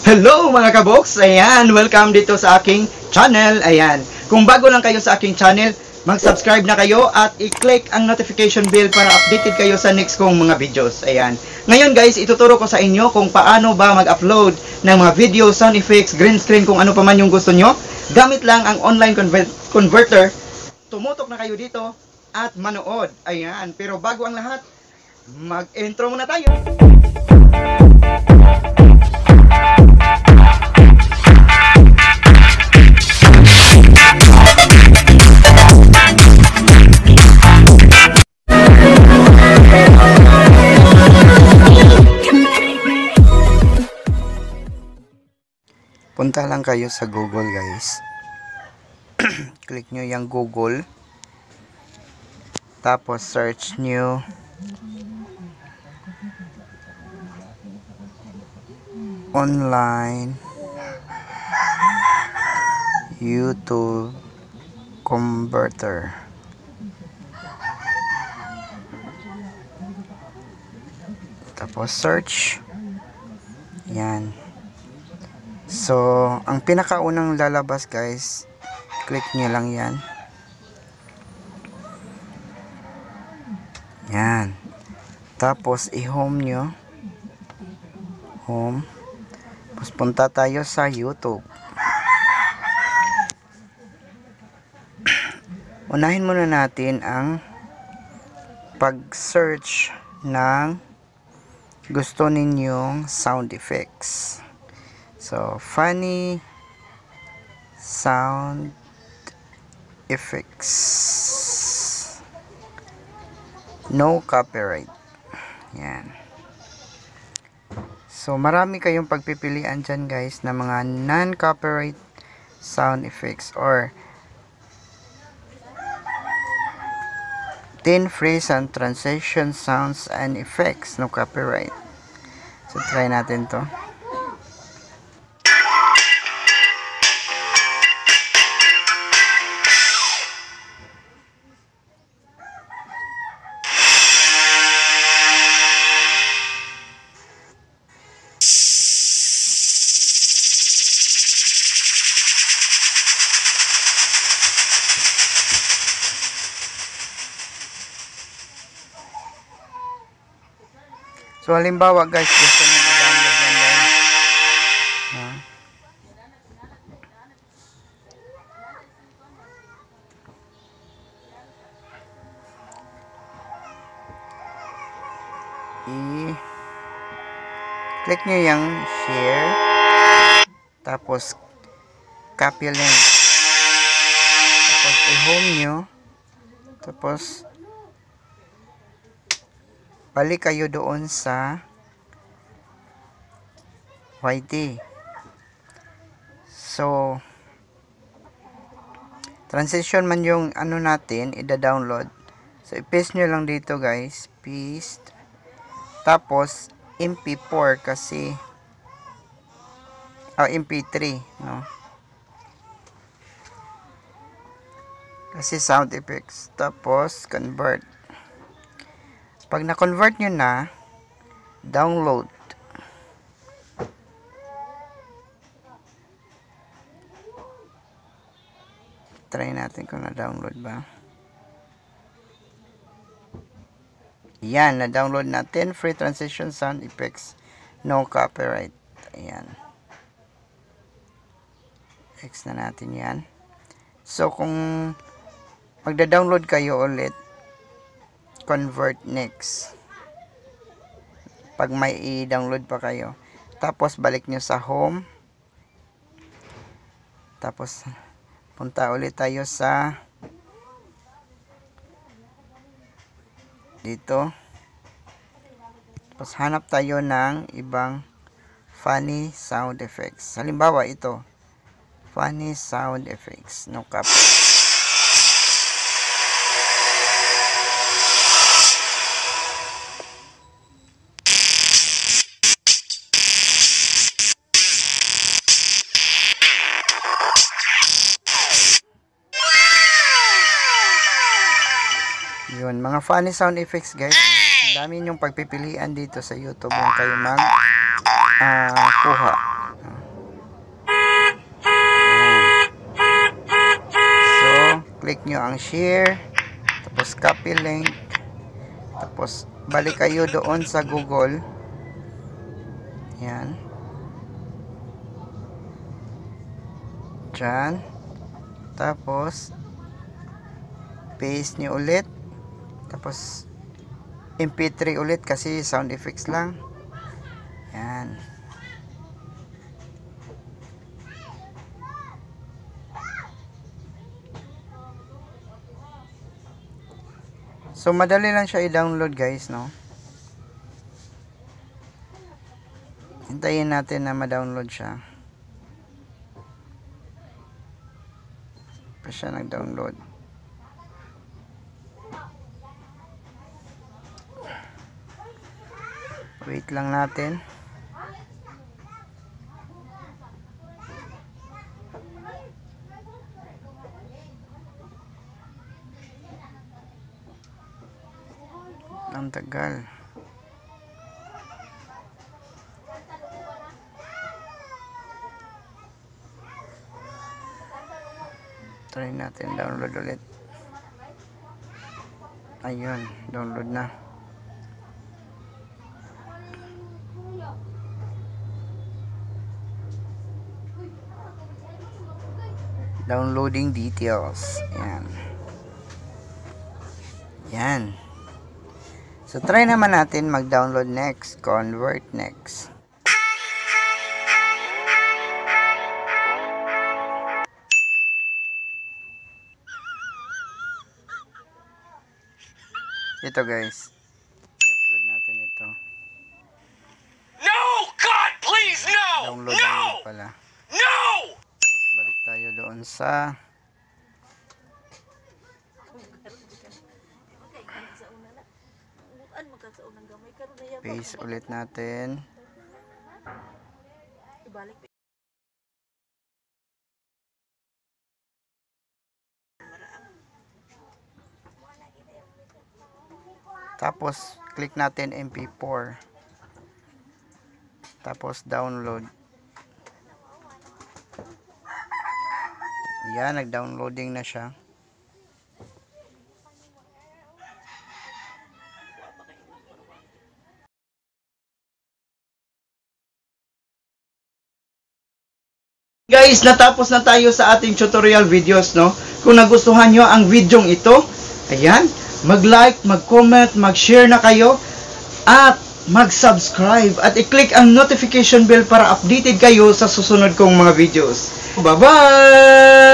Hello mga kaboks! Ayan, welcome dito sa aking channel. Ayan, kung bago lang kayo sa aking channel, mag-subscribe na kayo at i-click ang notification bell para updated kayo sa next kong mga videos. Ayan. Ngayon guys, ituturo ko sa inyo kung paano ba mag-upload ng mga video, sound effects, green screen, kung ano pa man yung gusto nyo. Gamit lang ang online converter. Tumutok na kayo dito at manood. Ayan, pero bago ang lahat, mag-intro muna tayo. Punta lang kayo sa Google guys. Click nyo yung Google. Tapos search nyo online YouTube converter. Tapos search. Yan. So, ang pinakaunang lalabas guys, click nyo lang yan. Yan. Tapos, i-home nyo. Home. Tapos, punta tayo sa YouTube. Unahin muna natin ang pag-search ng gusto ninyong sound effects. So, funny sound effects. No copyright. Yan. So, marami kayong pagpipilian dyan guys na mga non-copyright sound effects or 10 free sound transition sounds and effects. No copyright. So, try natin to. So, halimbawa guys, gusto nyo i-download yan guys. I-click nyo yung share. Tapos, copy link. Tapos, i-home nyo. Tapos, balik kayo doon sa YT. So, transition man yung ano natin, i-download. So, i-paste nyo lang dito guys. Paste. Tapos, MP4 kasi MP3, no? Kasi sound effects. Tapos, convert. Pag na-convert nyo na, download. Try natin kung na-download ba. Yan, na-download natin. Free transition sound effects. No copyright. Ayan. X na natin yan. So, kung magda-download kayo ulit, convert next. Pag may i-download pa kayo. Tapos, balik nyo sa home. Tapos, punta ulit tayo sa dito. Tapos, hanap tayo ng ibang funny sound effects. Halimbawa, ito. Funny sound effects. No copyright. Yun, mga funny sound effects guys. Dami nyong pagpipilian dito sa YouTube kung kayo mag kuha. click nyo ang share, tapos copy link, tapos balik kayo doon sa Google. Yan. Diyan. Tapos paste nyo ulit. Tapos MP3 ulit kasi sound effects lang. Yan. So madali lang siya i-download guys, no? Hintayin natin na ma-download siya. Pa siya nag-download. Wait lang natin. Ang tagal. Try natin download ulit. Ayun, download na. Downloading details. Yan. Yan. So, try naman natin mag-download next. Convert next. Ito guys. I-upload natin ito. No! God, please, no! Download No! pala. No! Tapos balik tayo doon sa paste ulit natin. Tapos click natin MP4. Tapos download. Yan, nag-downloading na siya. Guys, natapos na tayo sa ating tutorial videos, no? Kung nagustuhan nyo ang videong ito, ayan, mag-like, mag-comment, mag-share na kayo, at mag-subscribe, at i-click ang notification bell para updated kayo sa susunod kong mga videos. Bye-bye!